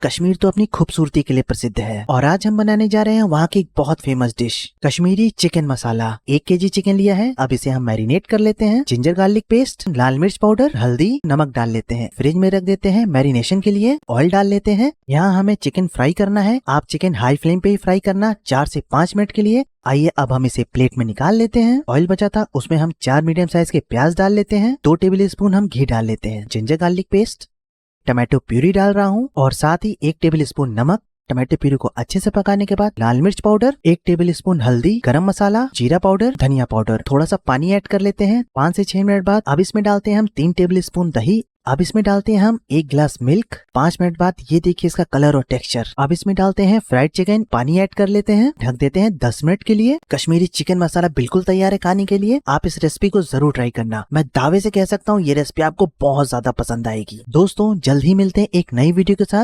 कश्मीर तो अपनी खूबसूरती के लिए प्रसिद्ध है और आज हम बनाने जा रहे हैं वहाँ की एक बहुत फेमस डिश कश्मीरी चिकन मसाला। 1 केजी चिकन लिया है। अब इसे हम मैरिनेट कर लेते हैं। जिंजर गार्लिक पेस्ट, लाल मिर्च पाउडर, हल्दी, नमक डाल लेते हैं। फ्रिज में रख देते हैं मैरिनेशन के लिए। ऑयल डाल लेते हैं। यहाँ हमें चिकन फ्राई करना है। आप चिकन हाई फ्लेम पे ही फ्राई करना 4 से 5 मिनट के लिए। आइए अब हम इसे प्लेट में निकाल लेते हैं। ऑयल बचा था उसमें हम 4 मीडियम साइज के प्याज डाल लेते हैं। 2 टेबल स्पून हम घी डाल लेते हैं। Ginger garlic paste, tomato puree डाल रहा हूँ और साथ ही 1 टेबल स्पून नमक। टमाटो प्यूरी को अच्छे से पकाने के बाद लाल मिर्च पाउडर, 1 टेबल स्पून हल्दी, गरम मसाला, जीरा पाउडर, धनिया पाउडर, थोड़ा सा पानी ऐड कर लेते हैं। 5 से 6 मिनट बाद अब इसमें डालते हैं हम 3 टेबल स्पून दही। अब इसमें डालते हैं हम 1 गिलास मिल्क। 5 मिनट बाद ये देखिए इसका कलर और टेक्सचर। अब इसमें डालते हैं फ्राइड चिकन। पानी ऐड कर लेते हैं। ढक देते हैं 10 मिनट के लिए। कश्मीरी चिकन मसाला बिल्कुल तैयार है खाने के लिए। आप इस रेसिपी को जरूर ट्राई करना। मैं दावे से कह सकता हूँ ये रेसिपी आपको बहुत ज्यादा पसंद आएगी। दोस्तों जल्द ही मिलते हैं एक नई वीडियो के साथ।